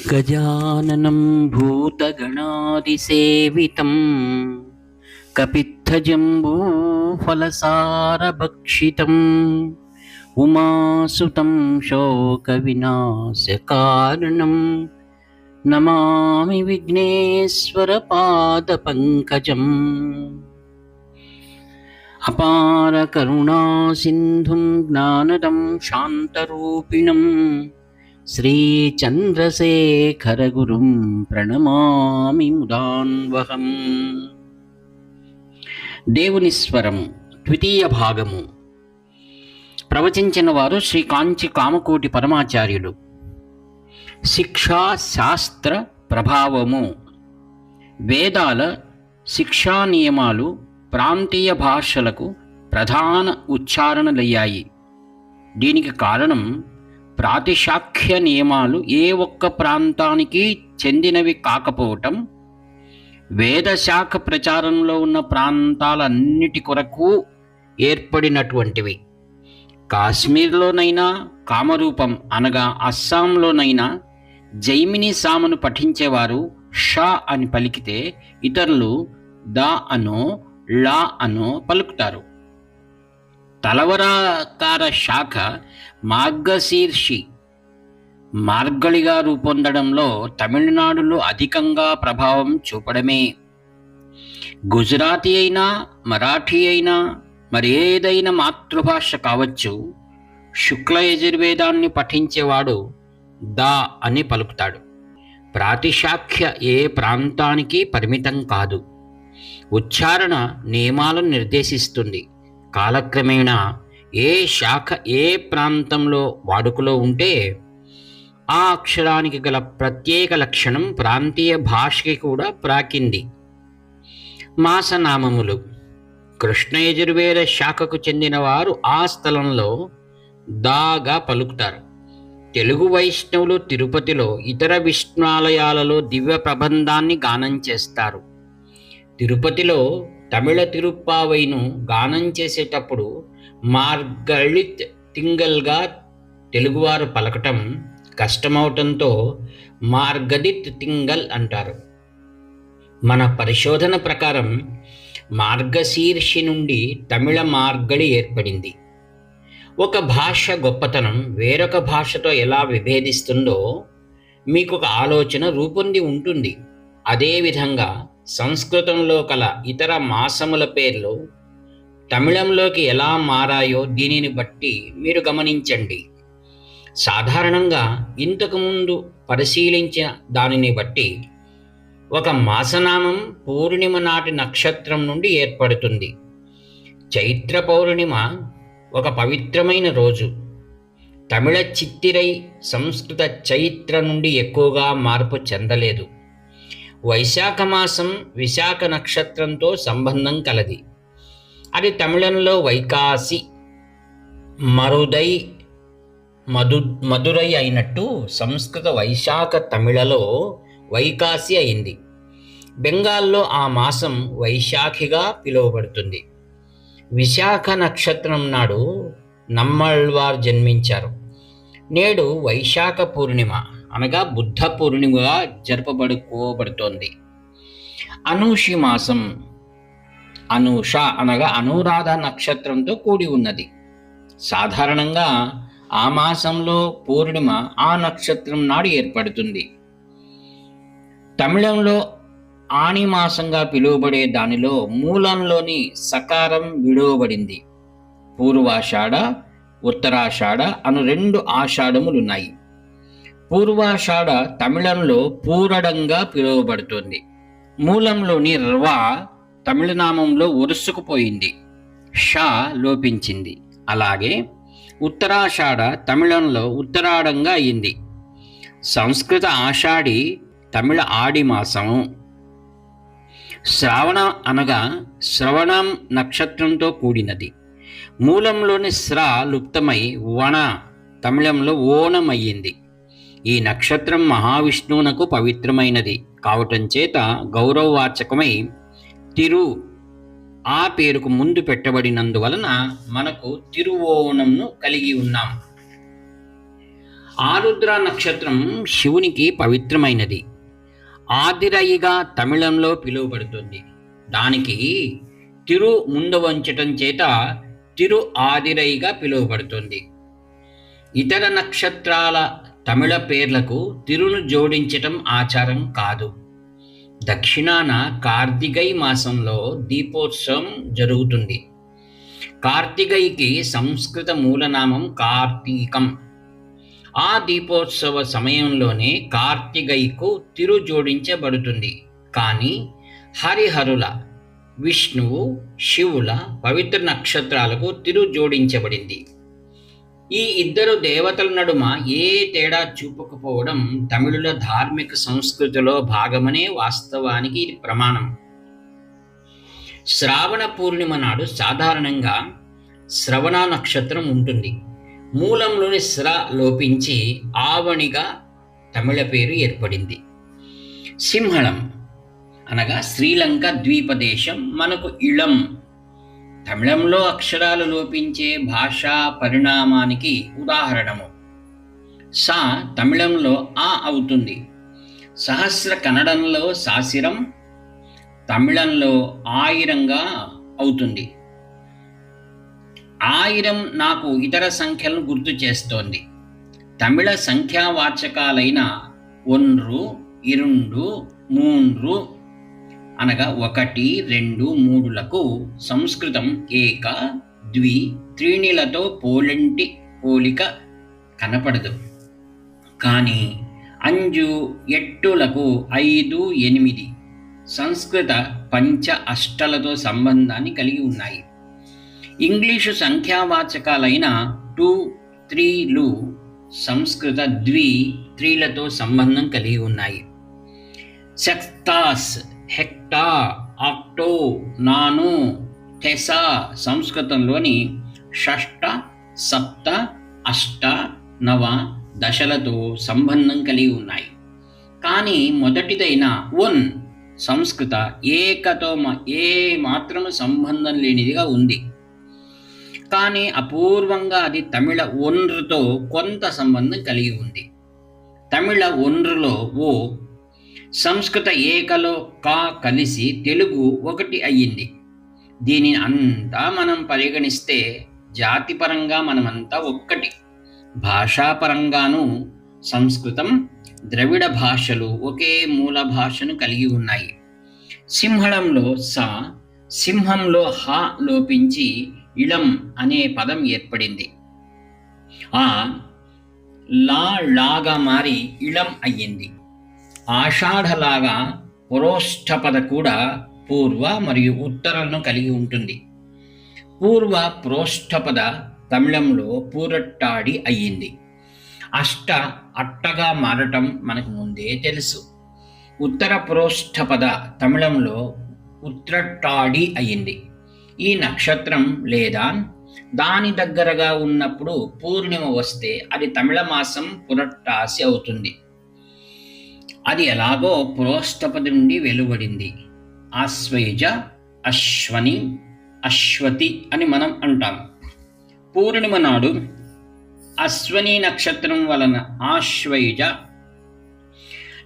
गजाननं भूतगणादिसेवितं कपित्थजम्बूफलसारभक्षितम् उमासुतं शोकविनाशकारणं नमामि विघ्नेश्वरपादपङ्कजम्। अपारकरुणासिन्धुं ज्ञानदं शान्तरूपिणं శ్రీచంద్రశేఖరగురుం ప్రణమామి ముదాన్వహం. దేవుని స్వరము ద్వితీయ భాగము. ప్రవచించిన వారు శ్రీ కాంచి కామకోటి పరమాచార్యులు. శిక్షా శాస్త్ర ప్రభావము. వేదాల శిక్షా నియమాలు ప్రాంతీయ భాషలకు ప్రధాన ఉచ్చారణలయ్యాయి. దీనికి కారణం ప్రాతిశాఖ్య నియమాలు ఏ ఒక్క ప్రాంతానికి చెందినవి కాకపోవటం, వేదశాఖ ప్రచారంలో ఉన్న ప్రాంతాలన్నిటి కొరకు ఏర్పడినటువంటివి. కాశ్మీర్లోనైనా కామరూపం అనగా అస్సాంలోనైనా జైమిని సామను పఠించేవారు షా అని పలికితే ఇతరులు దా అనో లా అనో పలుకుతారు. తలవరాకార శాఖ మార్గశీర్షి మార్గళిగా రూపొందడంలో తమిళనాడులో అధికంగా ప్రభావం చూపడమే. గుజరాతీ అయినా మరాఠీ అయినా మరేదైనా మాతృభాష కావచ్చు, శుక్ల యజుర్వేదాన్ని పఠించేవాడు దా అని పలుకుతాడు. ప్రాతిశాఖ్య ఏ ప్రాంతానికి పరిమితం కాదు. ఉచ్చారణ నియమాలను నిర్దేశిస్తుంది. కాలక్రమేణా ఏ శాఖ ఏ ప్రాంతంలో వాడుకలో ఉంటే ఆ అక్షరానికి గల ప్రత్యేక లక్షణం ప్రాంతీయ భాషకి కూడా ప్రాకింది. మాసనామములు. కృష్ణ యజుర్వేద శాఖకు చెందిన వారు ఆ స్థలంలో దాగా పలుకుతారు. తెలుగు వైష్ణవులు తిరుపతిలో ఇతర విష్ణాలయాలలో దివ్య ప్రబంధాన్ని గానం చేస్తారు. తిరుపతిలో తమిళ తిరుప్పావైను గానం చేసేటప్పుడు మార్గళిత్ తింగల్గా తెలుగువారు పలకటం కష్టమవటంతో మార్గదిత్ తింగల్ అంటారు. మన పరిశోధన ప్రకారం మార్గశీర్షి నుండి తమిళ మార్గళి ఏర్పడింది. ఒక భాష గొప్పతనం వేరొక భాషతో ఎలా విభేదిస్తుందో మీకు ఒక ఆలోచన రూపొంది ఉంటుంది. అదేవిధంగా సంస్కృతంలో కల ఇతర మాసముల పేర్లు తమిళంలోకి ఎలా మారాయో దీనిని బట్టి మీరు గమనించండి. సాధారణంగా ఇంతకుముందు పరిశీలించిన దానిని బట్టి ఒక మాసనామం పూర్ణిమ నాటి నక్షత్రం నుండి ఏర్పడుతుంది. చైత్ర పౌర్ణిమ ఒక పవిత్రమైన రోజు. తమిళ చిత్తిరై సంస్కృత చైత్ర నుండి ఎక్కువగా మార్పు చెందలేదు. వైశాఖ మాసం విశాఖ నక్షత్రంతో సంబంధం కలది. అది తమిళంలో వైకాసి, మరుదై, మధురై అయినట్టు సంస్కృత వైశాఖ తమిళలో వైకాసి అయింది. బెంగాల్లో ఆ మాసం వైశాఖిగా పిలువబడుతుంది. విశాఖ నక్షత్రం నాడు నమ్మళ్వార్ జన్మించారు. నేడు వైశాఖ పూర్ణిమ అనగా బుద్ధ పూర్ణిమగా జరుపబడుకోబడుతోంది. అనూషి మాసం. అనూష అనగా అనురాధ నక్షత్రంతో కూడి ఉన్నది. సాధారణంగా ఆ మాసంలో పూర్ణిమ ఆ నక్షత్రం నాడు ఏర్పడుతుంది. తమిళంలో ఆణి మాసంగా పిలువబడే దానిలో మూలంలోని సకారం విడువబడింది. పూర్వాషాఢ, ఉత్తరాషాఢ అను 2 ఆషాఢములున్నాయి. పూర్వాషాఢ తమిళంలో పూరడంగా పిలువబడుతుంది. మూలంలోని ర్వా తమిళనామంలో ఒరుసుకుపోయింది. షా లోపించింది. అలాగే ఉత్తరాషాఢ తమిళంలో ఉత్తరాఢంగా అయింది. సంస్కృత ఆషాఢి తమిళ ఆడి మాసము. శ్రావణ అనగా శ్రవణం నక్షత్రంతో కూడినది. మూలంలోని శ్ర లుప్తమై వణ తమిళంలో ఓణం అయ్యింది. ఈ నక్షత్రం మహావిష్ణువునకు పవిత్రమైనది కావటం చేత గౌరవవాచకమై తిరు ఆ పేరుకు ముందు పెట్టబడినందువలన మనకు తిరువోణంను కలిగి ఉన్నాం. ఆరుద్ర నక్షత్రం శివునికి పవిత్రమైనది. ఆదిరయిగా తమిళంలో పిలువబడుతుంది. దానికి తిరు ముందు వంచటం చేత తిరు ఆదిరైగా పిలువబడుతుంది. ఇతర నక్షత్రాల తమిళ పేర్లకు తిరును జోడించటం ఆచారం కాదు. దక్షిణాన కార్తికై మాసంలో దీపోత్సవం జరుగుతుంది. కార్తికైకి సంస్కృత మూలనామం కార్తీకం. ఆ దీపోత్సవ సమయంలోనే కార్తికైకు తిరు జోడించబడుతుంది. కానీ హరిహరుల, విష్ణువు, శివుల పవిత్ర నక్షత్రాలకు తిరు జోడించబడింది. ఈ ఇద్దరు దేవతల నడుమ ఏ తేడా చూపకపోవడం తమిళుల ధార్మిక సంస్కృతిలో భాగమనే వాస్తవానికి ఇది ప్రమాణం. శ్రావణ పూర్ణిమ నాడు సాధారణంగా శ్రవణ నక్షత్రం ఉంటుంది. మూలంలోని శ్ర లోపించి ఆవణిగా తమిళ పేరు ఏర్పడింది. సింహళం అనగా శ్రీలంక ద్వీపదేశం మనకు ఇళం. తమిళంలో అక్షరాలు లోపించే భాషా పరిణామానికి ఉదాహరణము. సా తమిళంలో ఆ అవుతుంది. సహస్ర కన్నడంలో సాసిరం, తమిళంలో ఆయిరంగా అవుతుంది. ఆయిరం నాకు ఇతర సంఖ్యలను గుర్తు చేస్తోంది. తమిళ సంఖ్యావాచకాలైన ఒన్రు, ఇరుండు, మూండ్రు అనగా 1, 2, 3లకు సంస్కృతం ఏక, ద్వి, త్రీణిలతో పోలిక కనపడదు. కానీ అంజు, ఎట్టులకు 5, 8 సంస్కృత పంచ అష్టలతో సంబంధాన్ని కలిగి ఉన్నాయి. ఇంగ్లీషు సంఖ్యావాచకాలైన 2, 3లు సంస్కృత ద్వి, త్రీలతో సంబంధం కలిగి ఉన్నాయి. సెక్టాస్, హెక్టా, ఆక్టో, నాను, టెసా సంస్కృతంలోని షష్ట, సప్త, అష్ట, నవ దశలతో సంబంధం కలిగి ఉన్నాయి. కానీ మొదటిదైన ఒన్ సంస్కృత ఏకతో ఏ మాత్రము సంబంధం లేనిదిగా ఉంది. కానీ అపూర్వంగా అది తమిళ ఒన్రుతో కొంత సంబంధం కలిగి ఉంది. తమిళ ఒన్రులో ఓ, సంస్కృత ఏకలో కా కలిసి తెలుగు ఒకటి అయ్యింది. దీనిని అంతా మనం పరిగణిస్తే జాతిపరంగా మనమంతా ఒక్కటి. భాషాపరంగానూ సంస్కృతం, ద్రవిడ భాషలు ఒకే మూల భాషను కలిగి ఉన్నాయి. సింహళంలో సా, సింహంలో హ లోపించి ఇళం అనే పదం ఏర్పడింది. ఆ లాగా మారి ఇళం అయ్యింది. ఆషాఢలాగా పురోష్ఠపద కూడా పూర్వ మరియు ఉత్తరాలను కలిగి ఉంటుంది. పూర్వ ప్రోష్ఠపద తమిళంలో పూరట్టాడి అయ్యింది. అష్ట అట్టగా మారటం మనకు ముందే తెలుసు. ఉత్తర ప్రోష్ఠపద తమిళంలో ఉత్రట్టాడి అయ్యింది. ఈ నక్షత్రం లేదా దాని దగ్గరగా ఉన్నప్పుడు పూర్ణిమ వస్తే అది తమిళ మాసం పురట్టాసి అవుతుంది. అది ఎలాగో ప్రోష్ఠపది నుండి వెలువడింది. ఆశ్వయుజ, అశ్వని, అశ్వతి అని మనం అంటాం. పూర్ణిమ నాడు అశ్వని నక్షత్రం వలన ఆశ్వయుజ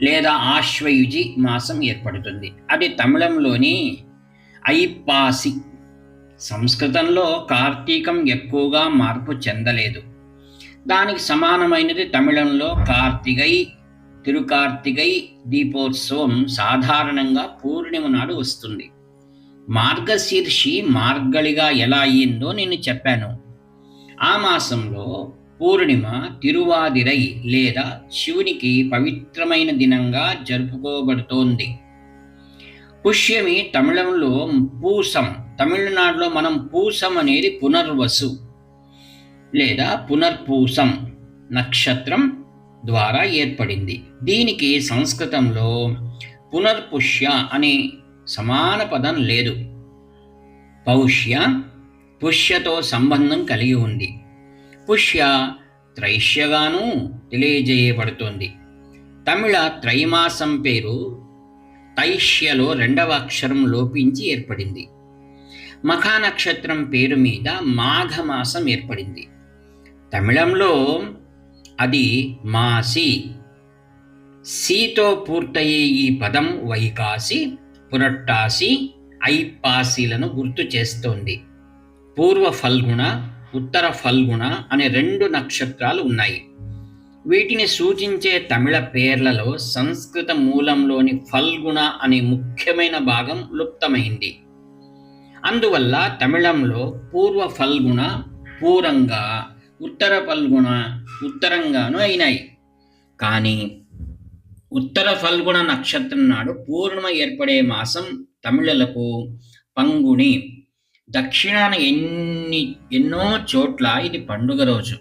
లేదా ఆశ్వయుజి మాసం ఏర్పడుతుంది. అది తమిళంలోని ఐపాసి. సంస్కృతంలో కార్తీకం ఎక్కువగా మార్పు చెందలేదు. దానికి సమానమైనది తమిళంలో కార్తికై, తిరుకార్తికై దీపోత్సవం సాధారణంగా పూర్ణిమ నాడు వస్తుంది. మార్గశీర్షి మార్గళిగా ఎలా అయ్యిందో నేను చెప్పాను. ఆ మాసంలో పూర్ణిమ తిరువాదిరై లేదా శివునికి పవిత్రమైన దినంగా జరుపుకోబడుతోంది. పుష్యమి తమిళంలో పూసం. తమిళనాడులో మనం పూసం అనేది పునర్వసు లేదా పునర్పూసం నక్షత్రం ద్వారా ఏర్పడింది. దీనికి సంస్కృతంలో పునర్పుష్య అనే సమాన పదం లేదు. పౌష్య పుష్యతో సంబంధం కలిగి ఉంది. పుష్య త్రైష్యగాను తెలియజేయబడుతోంది. తమిళ త్రైమాసం పేరు తైష్యలో 2వ అక్షరం లోపించి ఏర్పడింది. మఖా నక్షత్రం పేరు మీద మాఘమాసం ఏర్పడింది. తమిళంలో అది మాసి. సీతో పూర్తయ్యే ఈ పదం వైకాసి, పురట్టాసి, ఐపాసిలను గుర్తు చేస్తోంది. పూర్వ ఫల్గుణ, ఉత్తర ఫల్గుణ అనే 2 నక్షత్రాలు ఉన్నాయి. వీటిని సూచించే తమిళ పేర్లలో సంస్కృత మూలంలోని ఫల్గుణ అనే ముఖ్యమైన భాగం లుప్తమైంది. అందువల్ల తమిళంలో పూర్వ ఫల్గుణ పూరంగా, ఉత్తర ఫల్గుణ ఉత్తరంగాను అయినాయి. కానీ ఉత్తర ఫల్గుణ నక్షత్రం నాడు పూర్ణిమ ఏర్పడే మాసం తమిళలకు పంగుణి. దక్షిణాన ఎన్నో చోట్ల ఇది పండుగ రోజు.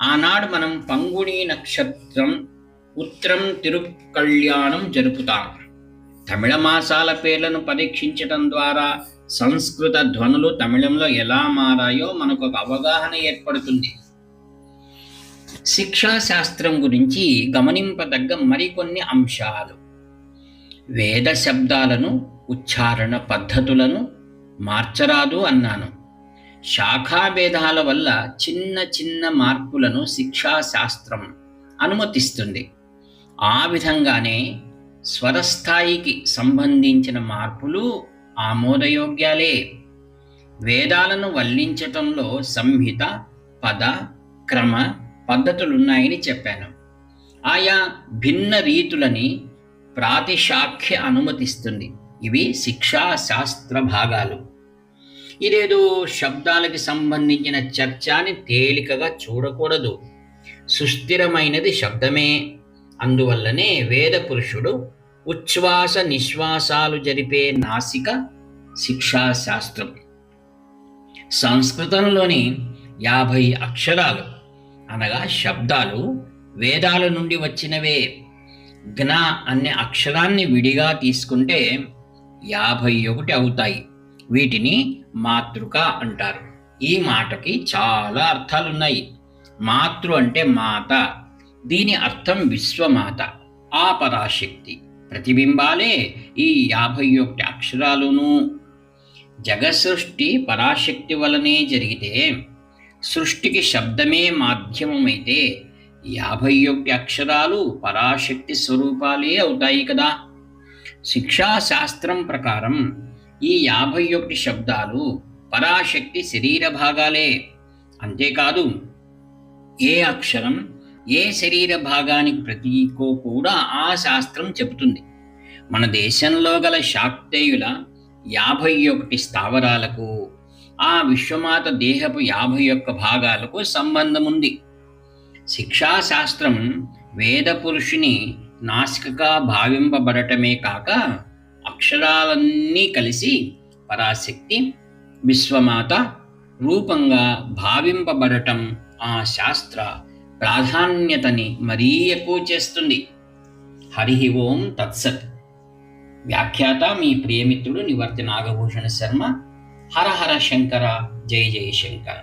ఆనాడు మనం పంగుణి నక్షత్రం ఉత్తరం తిరుకళ్యాణం జరుపుతాం. తమిళ మాసాల పేర్లను పరీక్షించటం ద్వారా సంస్కృత ధ్వనులు తమిళంలో ఎలా మారాయో మనకు ఒక అవగాహన ఏర్పడుతుంది. శిక్షాశాస్త్రం గురించి గమనింపదగ్గ మరికొన్ని అంశాలు. వేద శబ్దాలను, ఉచ్చారణ పద్ధతులను మార్చరాదు అన్నాను. శాఖాభేదాల వల్ల చిన్న చిన్న మార్పులను శిక్షాశాస్త్రం అనుమతిస్తుంది. ఆ విధంగానే స్వరస్థాయికి సంబంధించిన మార్పులు ఆమోదయోగ్యాలే. వేదాలను వల్లించటంలో సంహిత, పద, క్రమ పద్ధతులున్నాయని చెప్పాను. ఆయా భిన్న రీతులని ప్రాతిశాఖ్య అనుమతిస్తుంది. ఇవి శిక్షాశాస్త్ర భాగాలు. ఇదేదో శబ్దాలకి సంబంధించిన చర్చ అని తేలికగా చూడకూడదు. సుస్థిరమైనది శబ్దమే. అందువల్లనే వేద పురుషుడు ఉచ్ఛ్వాస నిశ్వాసాలు జరిపే నాసిక శిక్షాశాస్త్రం. సంస్కృతంలోని 50 అక్షరాలు అనగా శబ్దాలు వేదాల నుండి వచ్చినవే. జ్ఞ అనే అక్షరాన్ని విడిగా తీసుకుంటే 51 అవుతాయి. వీటిని మాతృక అంటారు. ఈ మాటకి చాలా అర్థాలున్నాయి. మాతృ అంటే మాత. దీని అర్థం విశ్వమాత, ఆ పరాశక్తి ప్రతిబింబాలే ఈ 51 అక్షరాలును. జగసృష్టి పరాశక్తి వలనే జరిగితే, సృష్టికి శబ్దమే మాధ్యమమైతే 51 అక్షరాలు పరాశక్తి స్వరూపాలే అవుతాయి కదా. శిక్షాశాస్త్రం ప్రకారం ఈ 51 శబ్దాలు పరాశక్తి శరీర భాగాలే. అంతేకాదు, ఏ అక్షరం ఏ శరీర భాగానికి ప్రతీకో కూడా ఆ శాస్త్రం చెబుతుంది. మన దేశంలో గల శాక్తేయుల 51 స్థావరాలకు, ఆ విశ్వమాత దేహపు 51 భాగాలకు సంబంధం ఉంది. శిక్షాశాస్త్రం వేద పురుషుని నాసికగా భావింపబడటమే కాక, అక్షరాలన్నీ కలిసి పరాశక్తి, విశ్వమాత రూపంగా భావింపబడటం ఆ శాస్త్ర ప్రాధాన్యతని మరీ ఎక్కువ చేస్తుంది. హరి ఓం తత్సత్. వ్యాఖ్యాత మీ ప్రియమిత్రుడు నివర్తి నాగభూషణ శర్మ. హర హర శంకర, జయ జయ శంకర.